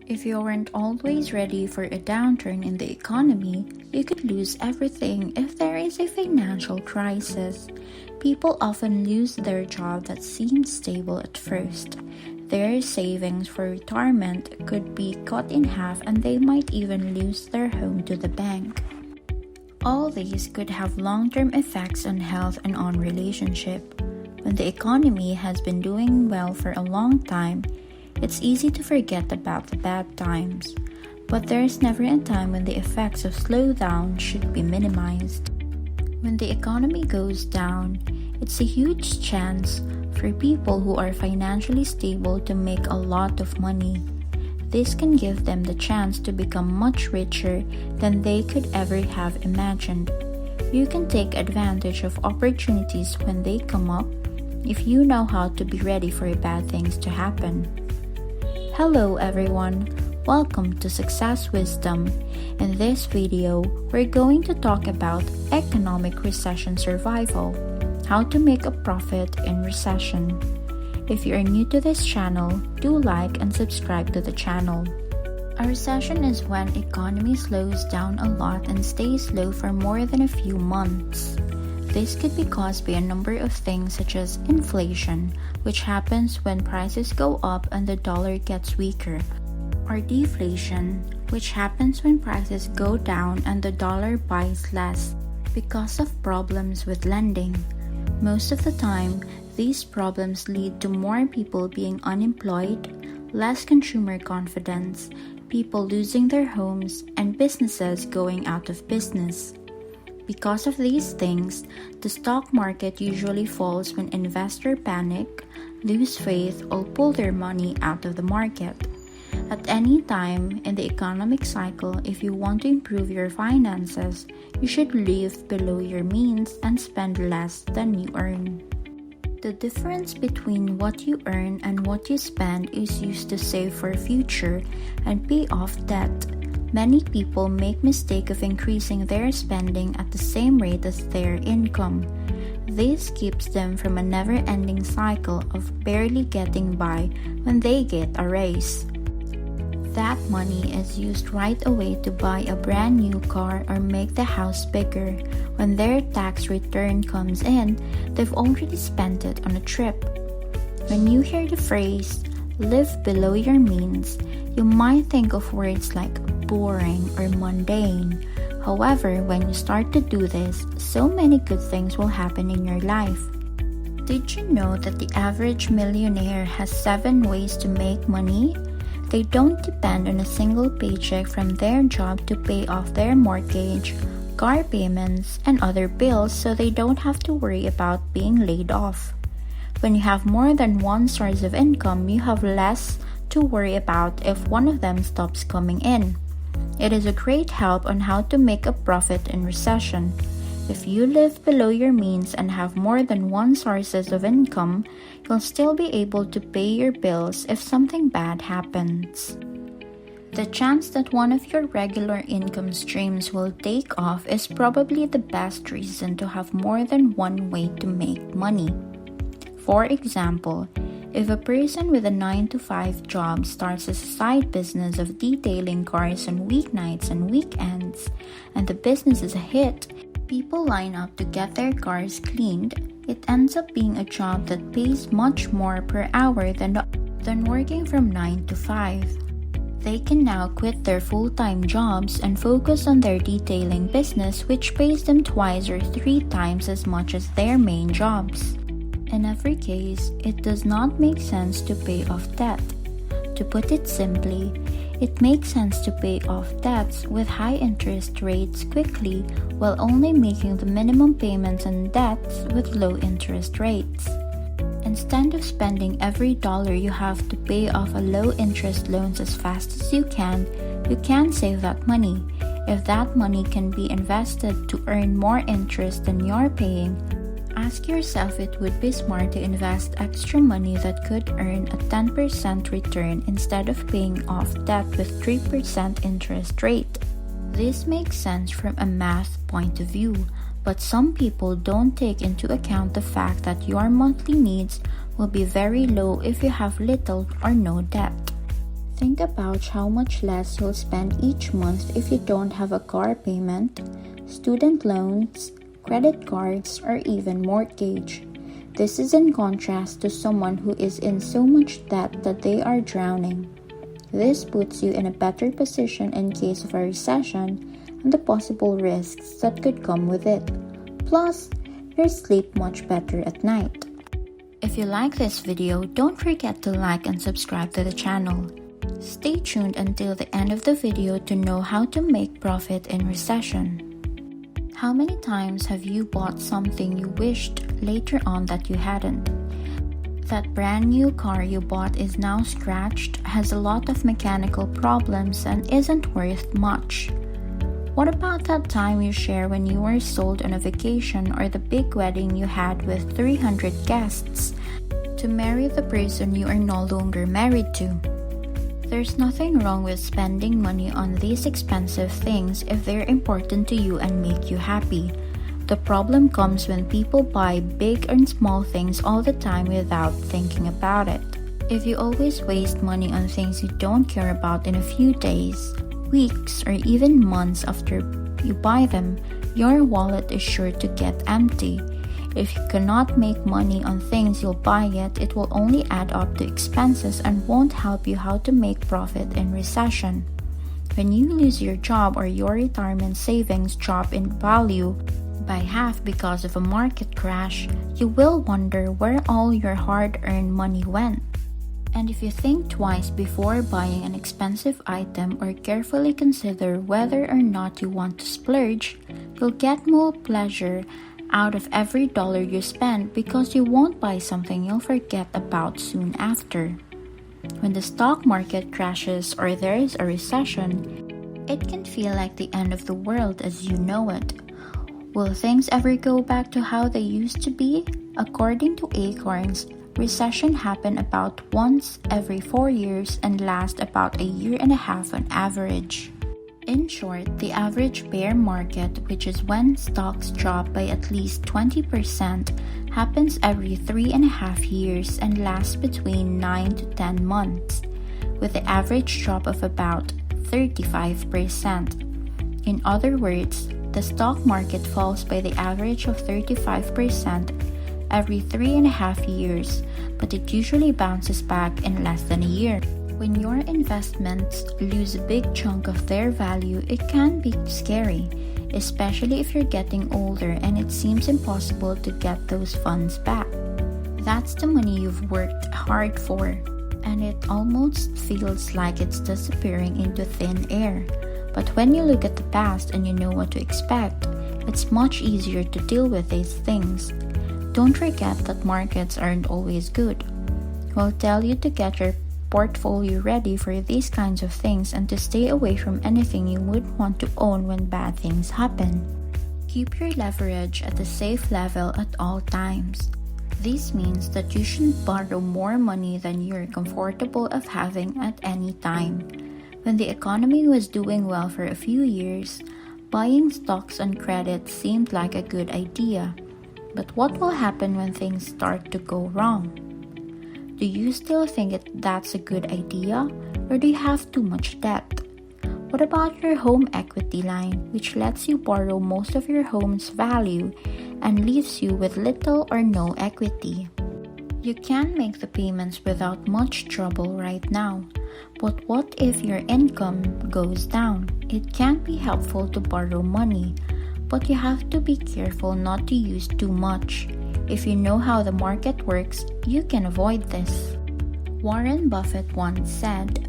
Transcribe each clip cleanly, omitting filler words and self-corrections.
If you weren't always ready for a downturn in the economy, you could lose everything if there is a financial crisis. People often lose their job that seemed stable at first. Their savings for retirement could be cut in half and they might even lose their home to the bank. All these could have long-term effects on health and on relationship. When the economy has been doing well for a long time, it's easy to forget about the bad times, but there is never a time when the effects of slowdown should be minimized. When the economy goes down, it's a huge chance for people who are financially stable to make a lot of money. This can give them the chance to become much richer than they could ever have imagined. You can take advantage of opportunities when they come up if you know how to be ready for bad things to happen. Hello everyone, welcome to Success Wisdom. In this video, we're going to talk about economic recession survival, how to make a profit in recession. If you are new to this channel, do like and subscribe to the channel. A recession is when economy slows down a lot and stays low for more than a few months. This could be caused by a number of things such as inflation, which happens when prices go up and the dollar gets weaker, or deflation, which happens when prices go down and the dollar buys less because of problems with lending. Most of the time, these problems lead to more people being unemployed, less consumer confidence, people losing their homes, and businesses going out of business. Because of these things, the stock market usually falls when investors panic, lose faith, or pull their money out of the market. At any time in the economic cycle, if you want to improve your finances, you should live below your means and spend less than you earn. The difference between what you earn and what you spend is used to save for future and pay off debt. Many people make mistake of increasing their spending at the same rate as their income. This keeps them from a never-ending cycle of barely getting by when they get a raise. That money is used right away to buy a brand new car or make the house bigger. When their tax return comes in, they've already spent it on a trip. When you hear the phrase, live below your means, you might think of words like boring or mundane. However, when you start to do this, so many good things will happen in your life. Did you know that the average millionaire has 7 ways to make money? They don't depend on a single paycheck from their job to pay off their mortgage, car payments, and other bills, so they don't have to worry about being laid off. When you have more than one source of income, you have less to worry about if one of them stops coming in. It is a great help on how to make a profit in recession. If you live below your means and have more than one sources of income, you'll still be able to pay your bills if something bad happens. The chance that one of your regular income streams will take off is probably the best reason to have more than one way to make money. For example, if a person with a 9-to-5 job starts a side business of detailing cars on weeknights and weekends, and the business is a hit, people line up to get their cars cleaned, it ends up being a job that pays much more per hour than working from 9 to 5. They can now quit their full-time jobs and focus on their detailing business, which pays them twice or 3 times as much as their main jobs. In every case, it does not make sense to pay off debt. To put it simply, it makes sense to pay off debts with high interest rates quickly while only making the minimum payments on debts with low interest rates. Instead of spending every dollar you have to pay off a low interest loans as fast as you can save that money. If that money can be invested to earn more interest than you're paying, ask yourself if it would be smart to invest extra money that could earn a 10% return instead of paying off debt with 3% interest rate. This makes sense from a math point of view, but some people don't take into account the fact that your monthly needs will be very low if you have little or no debt. Think about how much less you'll spend each month if you don't have a car payment, student loans, credit cards, or even mortgage. This is in contrast to someone who is in so much debt that they are drowning. This puts you in a better position in case of a recession and the possible risks that could come with it. Plus, you'll sleep much better at night. If you like this video, don't forget to like and subscribe to the channel. Stay tuned until the end of the video to know how to make profit in recession. How many times have you bought something you wished later on that you hadn't? That brand new car you bought is now scratched, has a lot of mechanical problems, and isn't worth much. What about that time you share when you were sold on a vacation or the big wedding you had with 300 guests to marry the person you are no longer married to? There's nothing wrong with spending money on these expensive things if they're important to you and make you happy. The problem comes when people buy big and small things all the time without thinking about it. If you always waste money on things you don't care about in a few days, weeks, or even months after you buy them, your wallet is sure to get empty. If you cannot make money on things you'll buy yet, it will only add up to expenses and won't help you how to make profit in recession. When you lose your job or your retirement savings drop in value by half because of a market crash, you will wonder where all your hard-earned money went. And if you think twice before buying an expensive item or carefully consider whether or not you want to splurge, you'll get more pleasure out of every dollar you spend because you won't buy something you'll forget about soon after. When the stock market crashes or there is a recession, it can feel like the end of the world as you know it. Will things ever go back to how they used to be? According to Acorns, recession happen about once every 4 years and last about a year and a half on average. In short, the average bear market, which is when stocks drop by at least 20%, happens every 3.5 years and lasts between 9 to 10 months, with the average drop of about 35%. In other words, the stock market falls by the average of 35% every 3.5 years, but it usually bounces back in less than a year. When your investments lose a big chunk of their value, it can be scary, especially if you're getting older and it seems impossible to get those funds back. That's the money you've worked hard for, and it almost feels like it's disappearing into thin air. But when you look at the past and you know what to expect, it's much easier to deal with these things. Don't forget that markets aren't always good. We'll tell you to get your portfolio ready for these kinds of things and to stay away from anything you would want to own when bad things happen. Keep your leverage at a safe level at all times. This means that you shouldn't borrow more money than you're comfortable of having at any time. When the economy was doing well for a few years, buying stocks on credit seemed like a good idea. But what will happen when things start to go wrong? Do you still think that's a good idea, or do you have too much debt? What about your home equity line, which lets you borrow most of your home's value and leaves you with little or no equity? You can make the payments without much trouble right now, but what if your income goes down? It can be helpful to borrow money, but you have to be careful not to use too much. If you know how the market works, you can avoid this. Warren Buffett once said,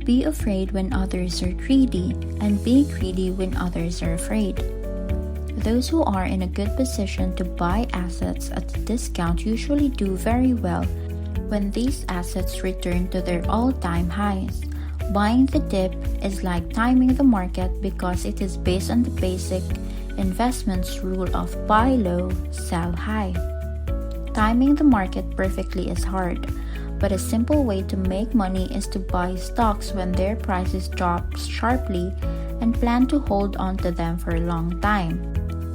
"Be afraid when others are greedy, and be greedy when others are afraid." Those who are in a good position to buy assets at a discount usually do very well when these assets return to their all-time highs. Buying the dip is like timing the market because it is based on the basic investments rule of buy low, sell high. Timing the market perfectly is hard, but a simple way to make money is to buy stocks when their prices drop sharply and plan to hold on to them for a long time.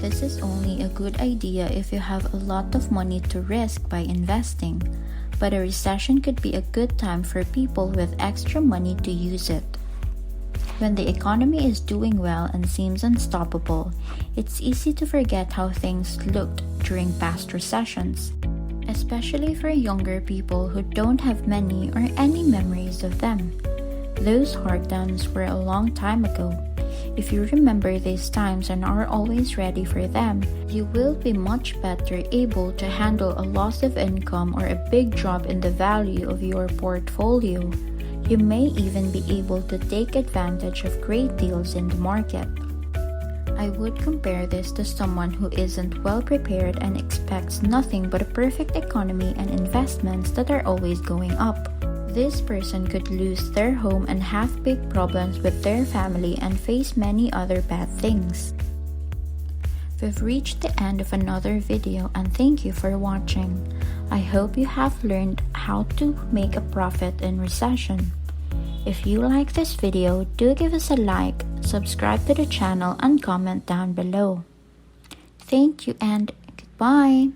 This is only a good idea if you have a lot of money to risk by investing. but a recession could be a good time for people with extra money to use it. When the economy is doing well and seems unstoppable, it's easy to forget how things looked during past recessions, especially for younger people who don't have many or any memories of them. Those hard times were a long time ago. If you remember these times and are always ready for them, you will be much better able to handle a loss of income or a big drop in the value of your portfolio. You may even be able to take advantage of great deals in the market. I would compare this to someone who isn't well prepared and expects nothing but a perfect economy and investments that are always going up. This person could lose their home and have big problems with their family and face many other bad things. We've reached the end of another video and thank you for watching. I hope you have learned how to make a profit in recession. If you like this video, do give us a like, subscribe to the channel and comment down below. Thank you and goodbye.